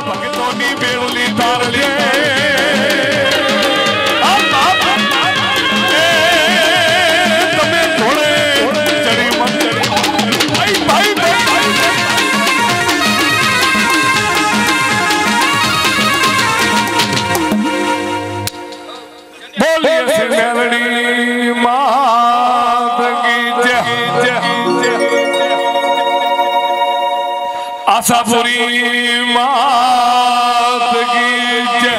ભક્તોની મેળલી તારલે તમે જોડે ચડી ભાઈ ભાઈ બોલીએ છે મેલડી માત કી જય આશાપુરી માત કી જય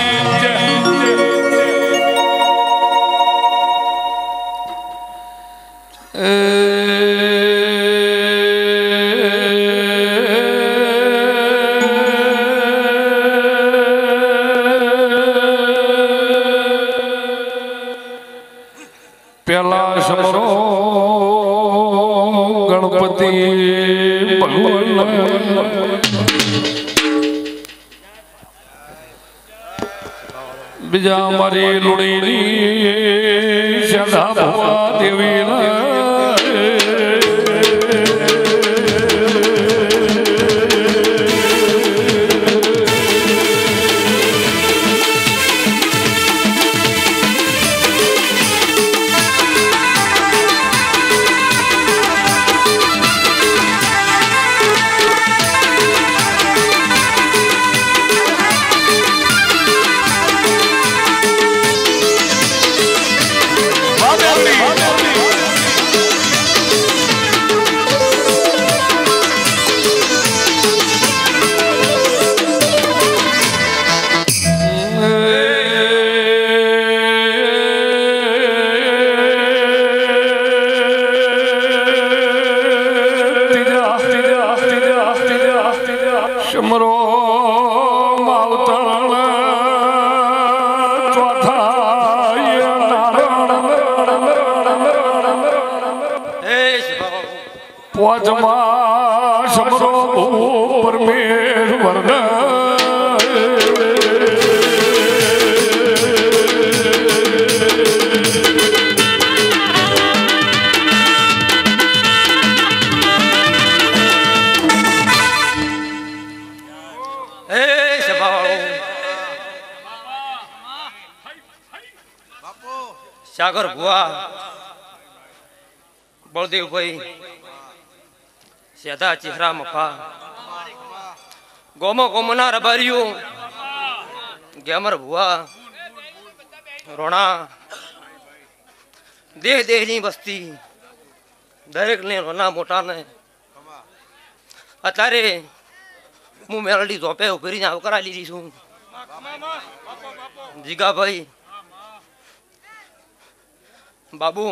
પેલા સમરો ગણપતિ ભગવાન બીજા મારી લુણીની સદા ભવા દેવી સાગર ભુવા બળદેવભાઈ સેધા ચહેરા મફા ગોમો ગોમના રબારીઓ ગેમર ભુવા રોણા દેહ દેહની વસ્તી દરેકને રોના મોટાને અત્યારે હું મેલડી ઝોપે ઉભરીને આવકરા લીધી છું જીગાભાઈ બાબુ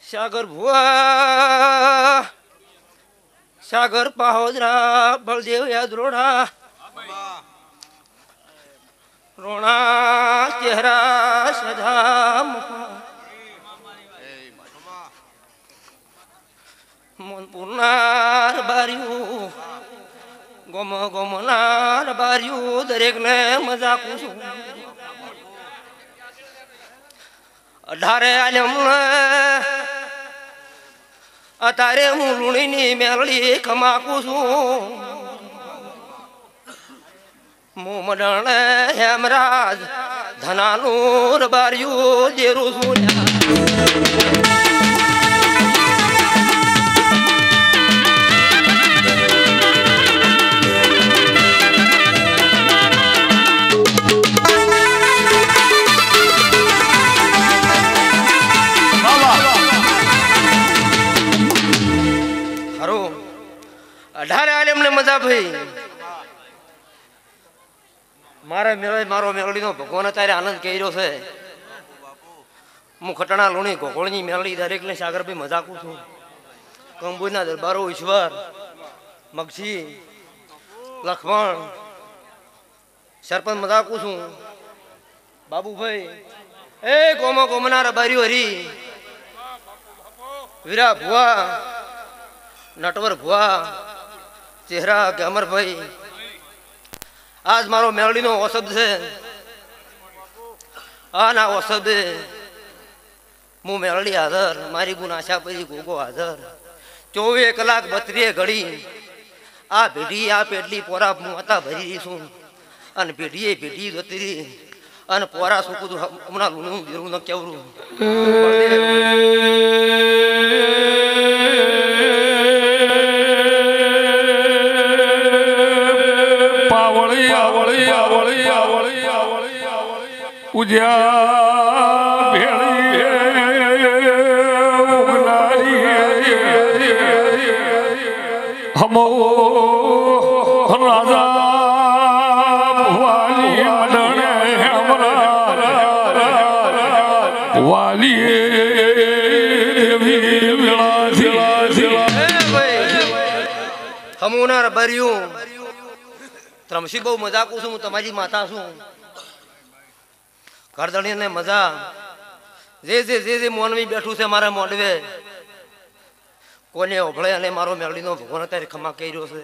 સાગર ભુવા સાગર પાહોદરા બળદેવ યાદ રોણા રોણા ચહેરા સદા મનપુરના બાર્યું ગોમ ગોમના બાર્યું દરેક ને મજા પૂછું 18 આલમ અત્યારે હું લુણીની મેલડી ખમાકું છું હું મડણ હેમરાજ ધનાનું રબાર્યું દેરું છું મારો મેલડીનો ભગવાન અત્યારે આનંદ કર્યો છે હું ખટણા લુણી ગોગોળની મેલડી દરેકને સાગરભાઈ મજાકું છું કંબુના દરબારો ઈશ્વર મગજી લખમણ સરપંચ મજાકું છું બાબુભાઈ એ ગોમો ગોમના રબારીઓ હરી વીરા ભુવા નટવર ભુવા ચહેરા ગમરભાઈ આજ મારો મેલડીનો ઓસબ છે આ ના ઓસબ હું મેળડી હાજર મારી ગુણ આશા પછી ગોગો હાજર 24 કલાક 32 ઘડી આ ભેડી આ પેટલી પોરા હું હતા ભરી દઈશું અને ભેડી જતી રહી અને પોરા સુકું હમણાં લૂણું દેરું ન કેવરું ઉજ્યા ભેળી હમો રાજા વાલી મડણે વાલી હમુનાર બર્યું ત્રમસી બહુ મજાક છું હું તમારી માતા છું કરદણી ને મજા જે મોનવી બેઠું છે મારા મોડવે કોને ઓભળે અને મારો મેળડીનો ભગવાન અત્યારે ખમા કર્યો છે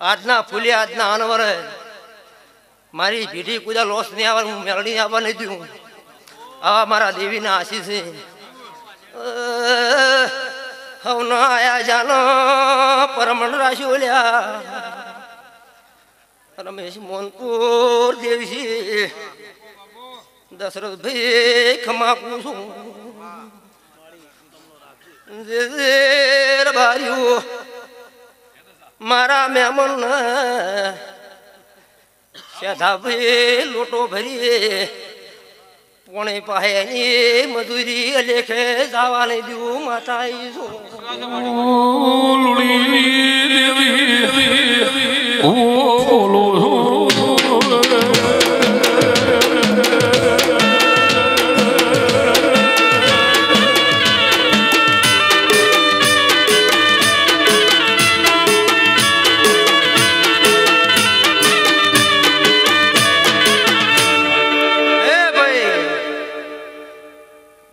આજના ફૂલ્યા આજના અનવરે મારી પીઠી કુદા લોસ નહીં આવે હું મેળડી આવવા નહીં દઉં આવા મારા દેવીના આશીષ છે હવના આયા જાનો પરમણ રાશિ ઓલ્યા રમેશ મોનપુર દેવી દશરથ ભાઈ ખમાકું છું મારા મહેમાન સેધા ભાઈ લોટો ભરી પોણે પાયની મજૂરી લેખે જવા નહીં દઉં માતા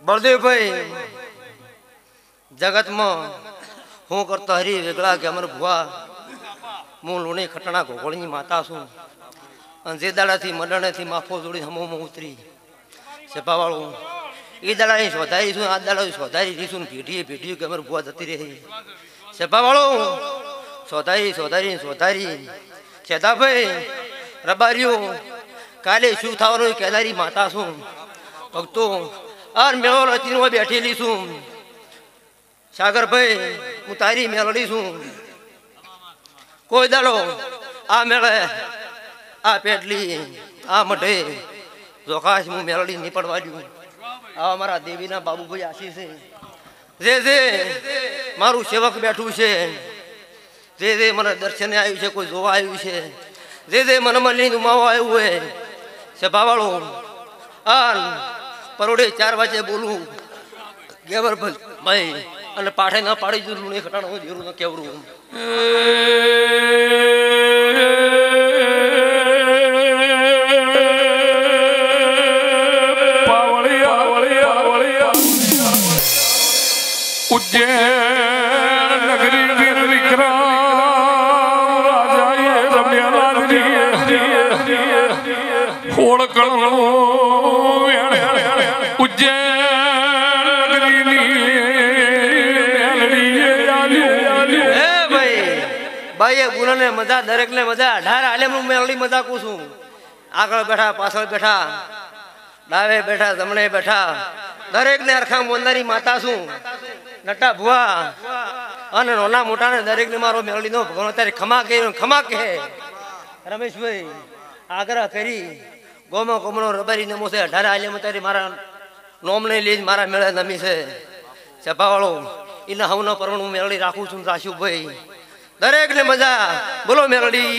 બળદેવભાઈ જગતમાં હું કરતો હરી વેગળા કે અમર ભુવા હું લુણી ખટણા ઘોઘળની માતા છું અને જે દાડાથી મડણેથી માફો જોડી હમોમાં ઉતરી સેપાવાળું એ દાડાની શોધારી છું આ દાડા શોધારી રહીશું ભેટીએ કે અમર ભુવા જતી રહી સેપાવાળું શોધારી સેદાભાઈ રબારીઓ કાલે શું થવાનું કેદારી માતા છું ભક્તો আর મેળો રચીનો બેઠેલી છું સાગરભાઈ હું તારી મેળડી છું કોઈ દાડો આ મેળે આ પેટલી આ મઢે જોખાશ હું મેળડી નહીં પડવા દઉં આવા મારા દેવીના બાબુભાઈ આશીષ છે જે મારું સેવક બેઠું છે જે મને દર્શને આવ્યું છે કોઈ જોવા આવ્યું છે જે મનમાં લઈને ઉમાવા આવ્યું હોય સભાવાળો આ પરોડે 4 વાગે બોલું ગેવર ભાઈ અને પાઠે ના પાડી દીધું ને ખટાણું જેરું ન કેવરું ઉજ્જૈન નગરી વિક્રમ રાજાએ રમ્યા ઓળકણો ભાઈ ગુણને મજા દરેક ને મજા 18 આલેમ મેળડી મજા કું છું આગળ બેઠા પાછળ બેઠા ડાવે બેઠા જમણે બેઠા દરેક ને અરખા મોંદારી માતા છું નટા ભુવા અને નાના મોટા ને દરેક ને મારો મેળડી નો ભગવાન અત્યારે ખમા કહે રમેશભાઈ આગ્રહ કરી ગોમનો રબારી નમો છે 18 આલેમ અત્યારે મારા નોમ ને લઈ મારા મેળે નમી છે સભાવાળો એના હવનો પરવણ મેળડી રાખું છું રાશુભાઈ દરેક ને મજા બોલો મેળડી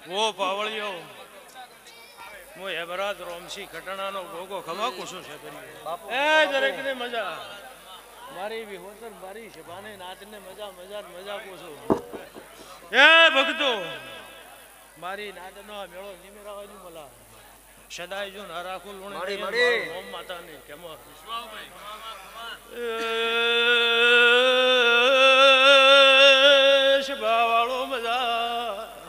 વો પાવળિયો મો હેબરાત રોમસી ખટણાનો ગોગો ખમાકું છું છે એ દરેકને મજા મારી વિહોતર મારી શબાને નાચને મજા મજા મજા પૂછું એ ભક્તો મારી નાચનો મેળો નિમેરાવાજુ મલા સદાય જો ના રાખું લુણે ઓમ માતાને કેમો શબાવાળો મજા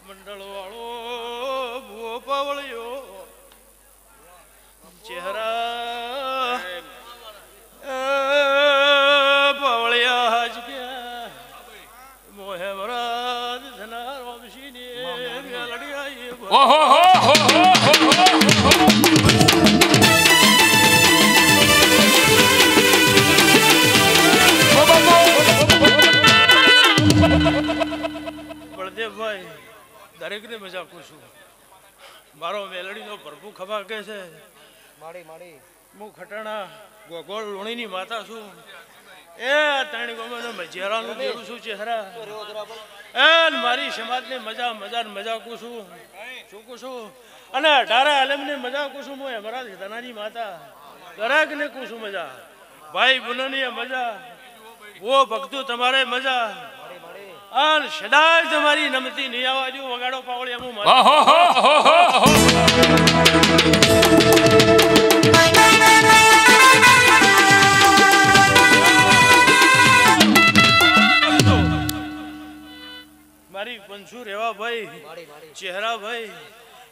મંડળ વાળો ભૂવો પાવળિયો ચહેરા પાવળિયા હાજ ગયા મોહે મરાદ ધના રોમશી ને લડિયા ઓહો હો હો બળદેવભાઈ દરેકને મજા પૂછું મારો મેલડીનો પ્રભુ ખભા કે છે માડી માડી હું ખટાણા ગોગોળ લુણીની માતા છું એ ત્રણ ગોમાનો મજેરાનું દેવું છું ચહેરા એ મારી સમાજને મજા મજા મજા કુશું શું કુશું અને 18 આલમને મજા કુશું હું અમારા ધનાની માતા દરેકને કુશું મજા ભાઈ બુનની મજા વો ભક્તો તમારે મજા અને સદાય તમારી નમતી નહીં આવવાજો વગાડો પાવળી હું મારી પંચુ રેવા ભાઈ ચહેરા ભાઈ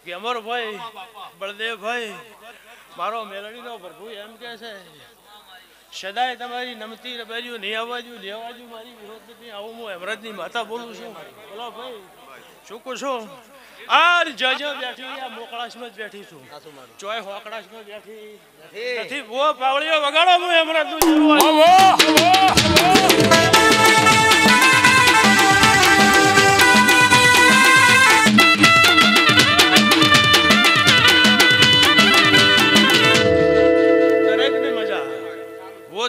ગેમર ભાઈ બળદેવ ભાઈ મારો મેલડીનો પ્રભુ એમ કે છે સદાય તમારી નમતી રબારીઓ નહીં આવવાજુ મારી વિરોધ નથી આવું હું હેમરાજની માતા બોલું છું બોલો ભાઈ શું કહું છું આ જજ બેઠી આ મોકળાશમાં જ બેઠી છું ચોય હોકડાશમાં બેઠી નથી વો પાવળીઓ વગાડો હું હેમરાજનું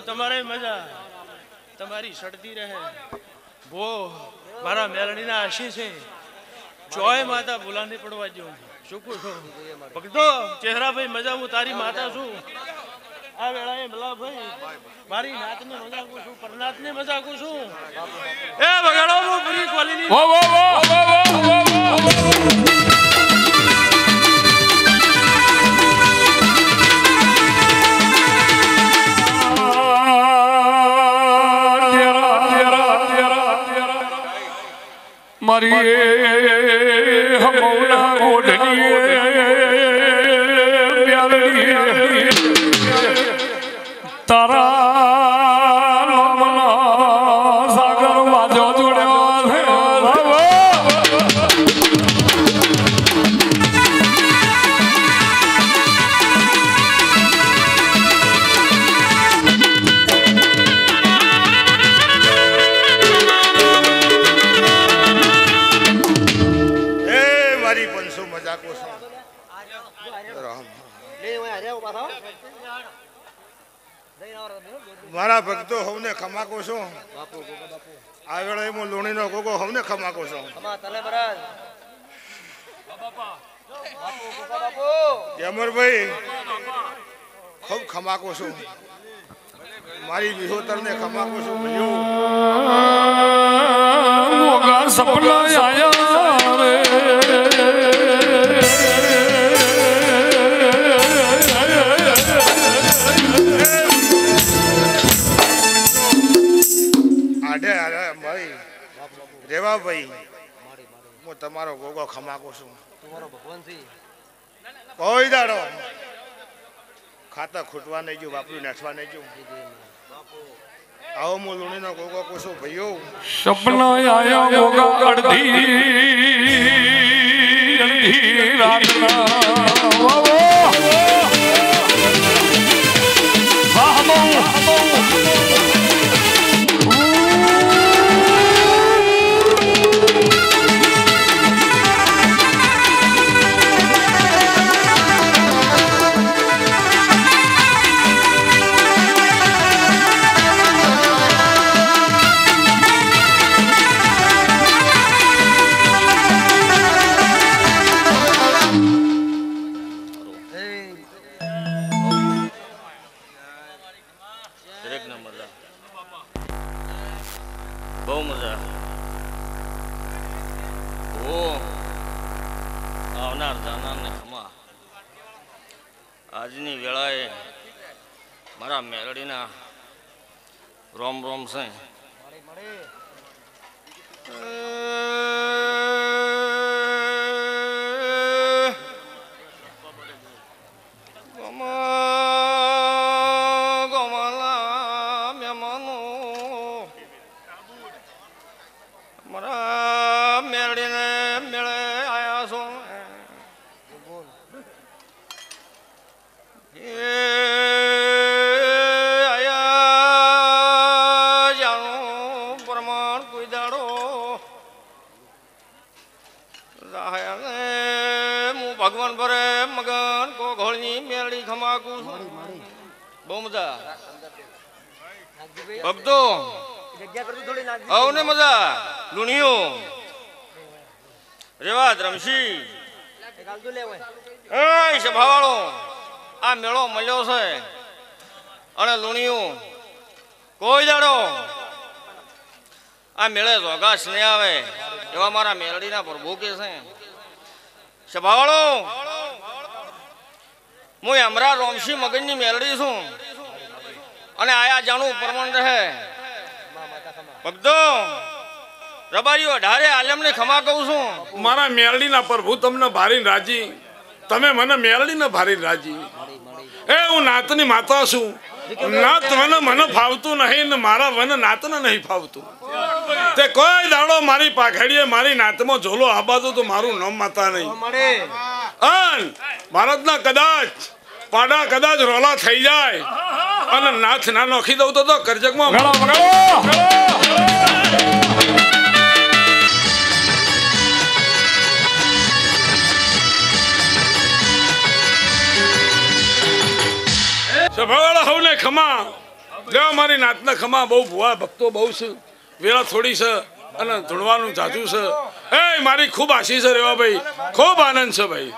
તમારે મજા તમારી સડતી રહે ભો મારા મેલડીના આશી છે ચોય માતા ભૂલાને પડવા જો શું કહું છું ભક્તો ચહેરા ભાઈ મજા હું તારી માતા છું આ વેળાએ ભલા ભાઈ મારી નાતને મજા કું છું પરનાથને મજા કું છું એ વગાડો હું પૂરી ક્વોલિટી મારી હમોલા ગોડની પ્યારી તારા નામના સાગર વાજો જોડ્યો છે મારા ભક્તો હવને ખમાકો છો આ વેળાએ હું લુણીનો ગોગો હવને ખમાકો છો અમરભાઈ ખૂબ ખમાકો છો મારી વિહોતરને ખમાકો છો મોગા સપના આયા રે રેવાભાઈ હું તમારો ગોગો ખમાકો છું કોઈ દાડો ખાતા ખૂટવા નહીં જો બાપરું નાઠવા નહીં જો આવો હું લુણીનો ગોગો કુશું ભાઈઓ સપના આયા મોગા અડધી રાતના આવનાર જાનારને ખમા આજની વેળાએ મારા મેલડીના રોમ રોમ છે ગોમાલા મહેમાનો મારા મેલડીને મેળે આયા છો પ્રમાણ કોઈ દાડો હું ભગવાન ભરે મગન કો ઘોળની મેળડી ખમાકું છું બહુ મજા ભક્તો આવને મજા લુણીઓ રેવાદ રમશી સભાવાળો આ મેળો મળ્યો છે અને લુણીઓ કોઈ દાડો આ મેળે જોગાશ નહીં આવે એવા મારા મેલડીના પ્રભુ કે છે સભાવાળો હું અમરા રોમશી મગનની મેલડી છું અને આયા જાણું પ્રમાણ રહે ભક્તો રબારીઓ ઢારે આલમને ખમા કહું છું મારા મેલડીના પ્રભુ તમને ભારી રાજી તમે મને મેલડીને ભારી રાજી એ હું નાતની માતા છું નાત મને ફાવતું નહીં ને મારા વન નાતને નહીં ફાવતું તે કોઈ દાડો મારી પાખડીએ મારી નાતમાં ઝોલો આબાદો તો મારું નામ માતા નહીં અન ભારતના કદાચ પાડા કદાચ રોલા થઈ જાય અને નાથ ના નોખી દઉં તો કરજકમાં સભાવાળા હવને ખમા લેવા મારી નાતના ખમા બહુ ભુવા ભક્તો બહુ છે વેળા થોડી છે અને ધૂણવાનું જાજુ છે એ મારી ખૂબ આશીષ છે રેવા ભાઈ ખૂબ આનંદ છે ભાઈ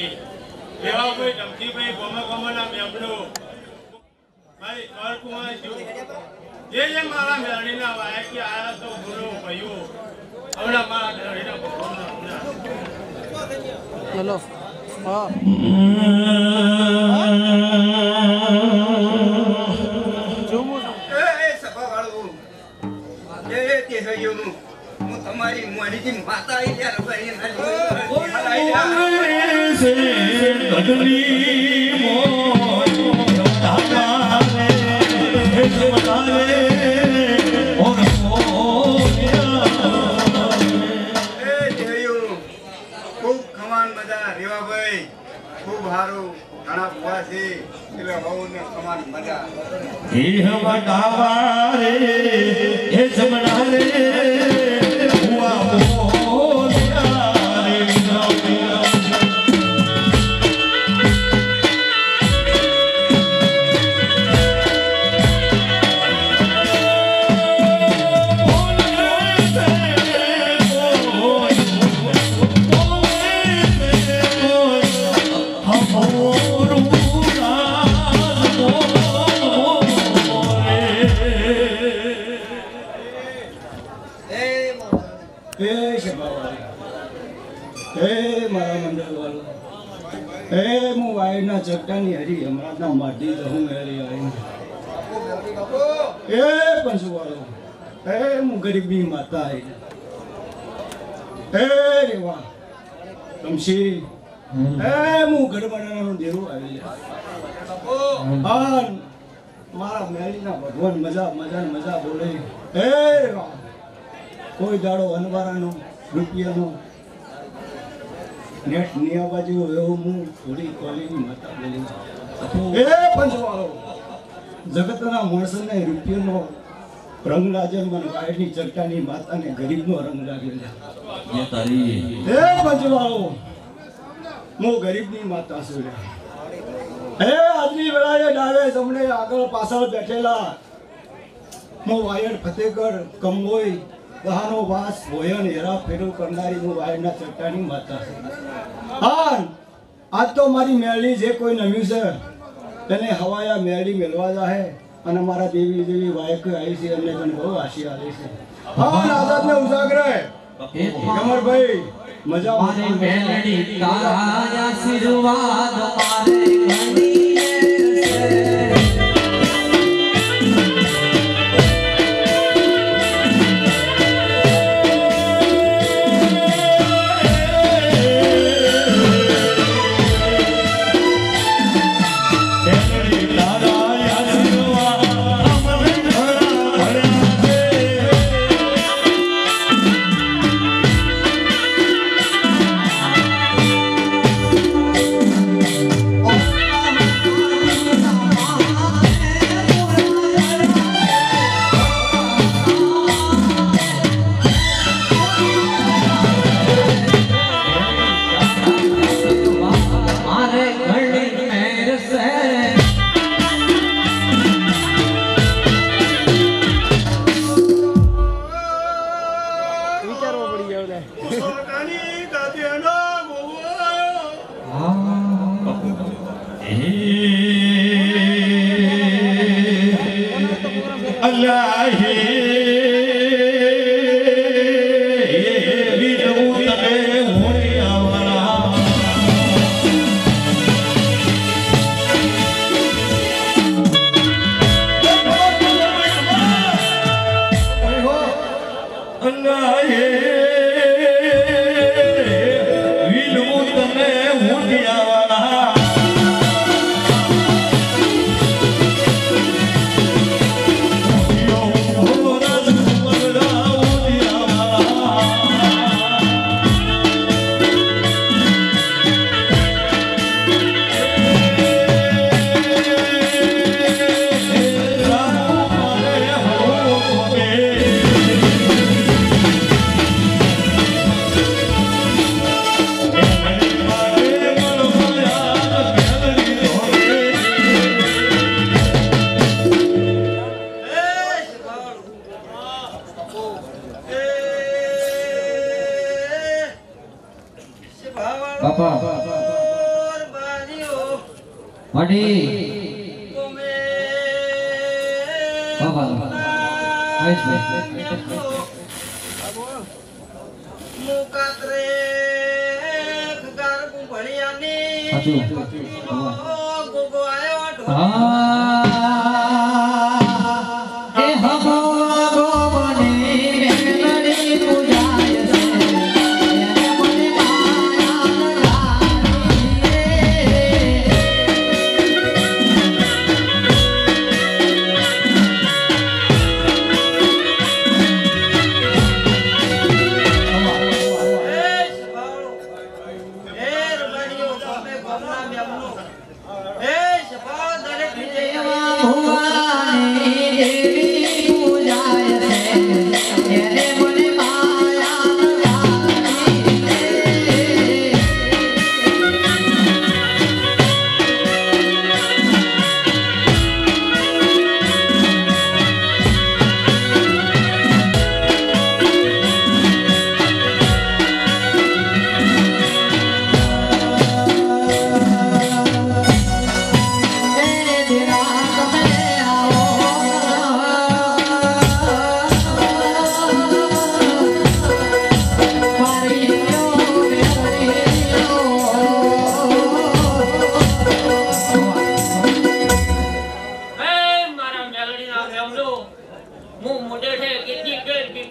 રેવાભાઈ ધમકીભાઈ ગોમા મેમડો મારી કળકુમાર જે મારા મેળડીના વાયકી આયા તો બોલો ભાઈઓ હમણાં મારા મેળડીના હેલો હા તમારી મોડી માતા આવી ખૂબ ખમાન મજા રેવાભાઈ ખૂબ સારું ઘણા ભૂવા છે એટલે બહુ ને ખમાન મજા ચટ્ટાની હરી હમણાં માટી તો હું હરી એ પંચવાળો એ હું ગરીબી માતા એ રેવા રમશી એ હું ગરબડાનો દેરો આવી આ મારા મેલીના ભગવાન મજા બોલે એ રેવા કોઈ દાડો અનવારાનો રૂપિયાનો નેટ નિયા બાજુ એવો હું થોડી કોલેજની માતા બોલી એ પંચવાળો જગતના માણસને રૂપિયાનો રંગ લાગે મને વાયરની ચટ્ટાની માતાને ગરીબનો રંગ લાગેલો એ પંચવાળો હું ગરીબની માતા છું એ આજની વેળાએ ડાવે જમણે આગળ પાછળ બેઠેલા હું વાયર ફતેગઢ કંબોઈ દહાનો વાસ ભોયન હેરા ફેરું કરનારી હું વાયરના ચટ્ટાની માતા છે હા આજ તો મારી મેળી જે કોઈ નમ્યું છે તેને હવાયા મેળી મેળવા જાહે અને મારા દેવી વાયક આવી છે એમને પણ બહુ આશીર્વાદ આવે છે હા આઝાદને ઉજાગરે કમરભાઈ મજા મારી મેલડી તારા આશીર્વાદ મારે ઘણી વડી બાબા આઈસ મુકાત્રે ગારકુ ભણિયાની હાચું ગોગો આયો એ હમો ગોમની મેલડી પૂજાય છે એને મને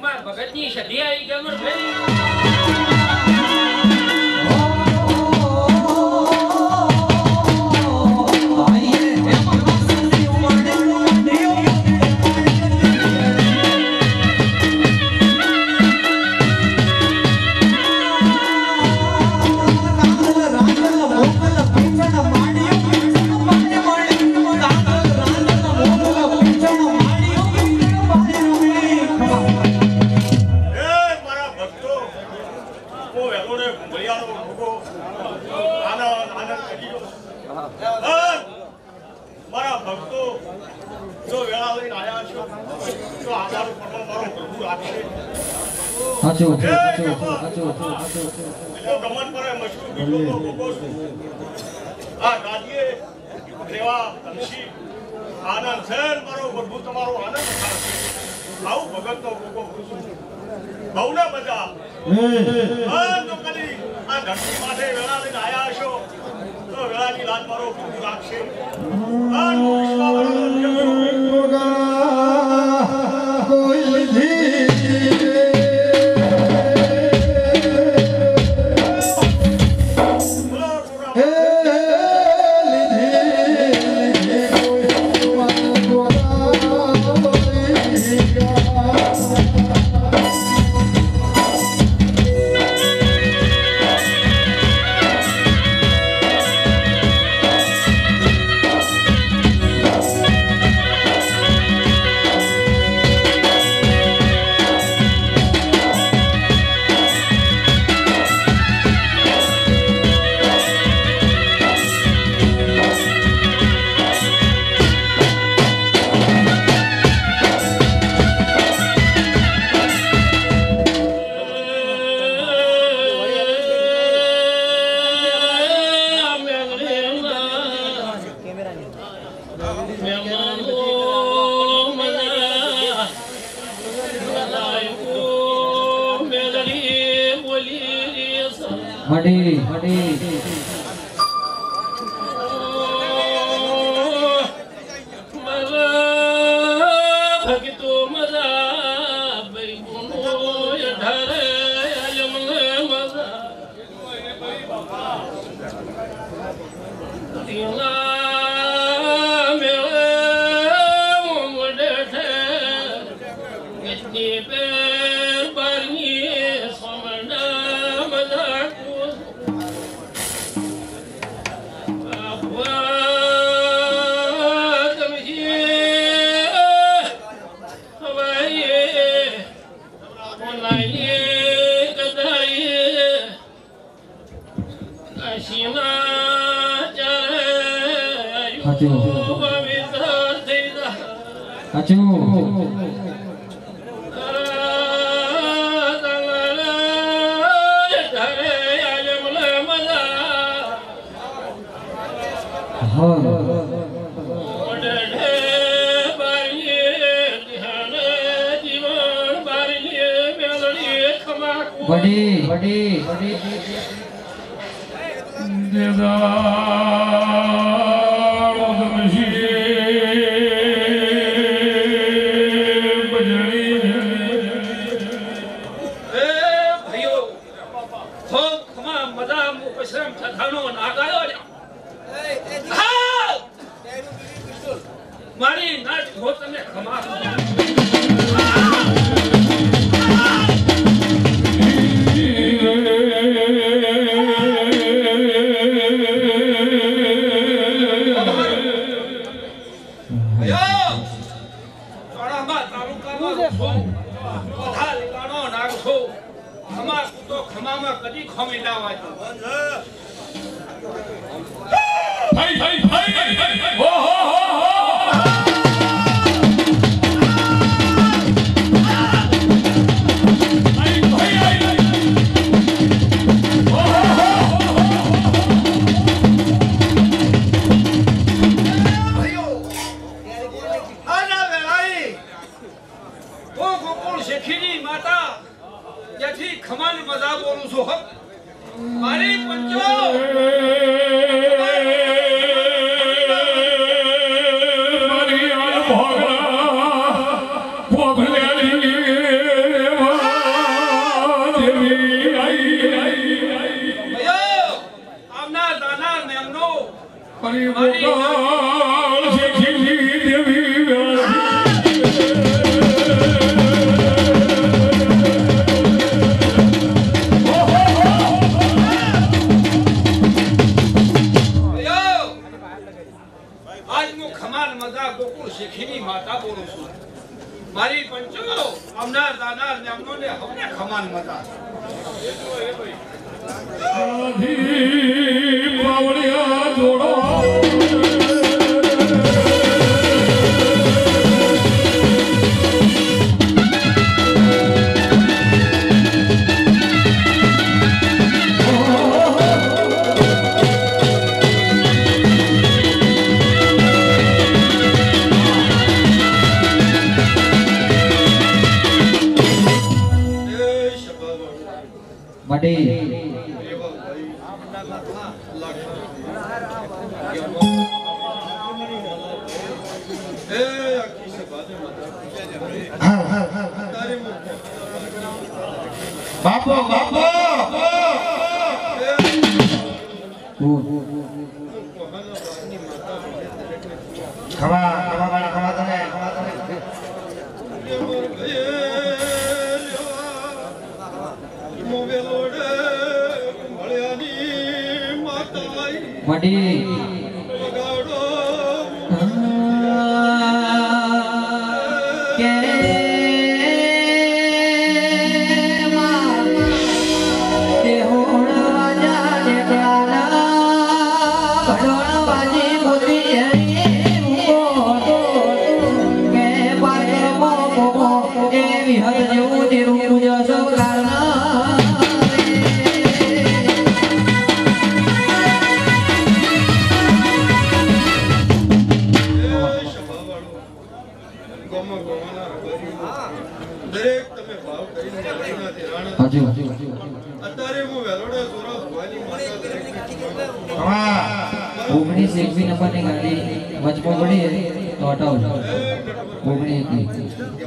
માયા ભગતની સધી આવી ગમર ભાઈ મારા ભક્તો જો વેળા લઈને આયા છો તો આધાર પર મારો પ્રભુ રાખશે હાચું ગમન પર મશહૂર બીજો ગોગો આ રાજ્ય રેવા તમસી આનંદ સર મારો પ્રભુ તમારો આનંદ થશે આવું ભગતનો ગોગો બહુ ના મજા તો કદી આ ધરતી માથે વેળા લઈને આયા છો તો વેળાની લાજ મારો પ્રભુ રાખશે મારી નાચ હો તમે ખમા ખમામાં કદી ખમી ના વાજો ભાઈ ભાઈ ભાઈ હો હો હો ખમાની મજા બોલું છું મારી પંચો મારી આલ ભોગલાની દેવી આઈ આમના દાના મેમનો મારી ભોગલ શેખી દેવી શેખીની માતા બોલું છું મારી પંચો અમનાર દાનાર ને અમનોને હમને ખમાન મતા આધી પાવળિયા જોડો બાપો બાપો ખવા ખવા ખવા તને મડી ओगनीस एक भी नंबर नहीं गाड़ी वचपो पड़ी है तो हटाओ ओगनी एक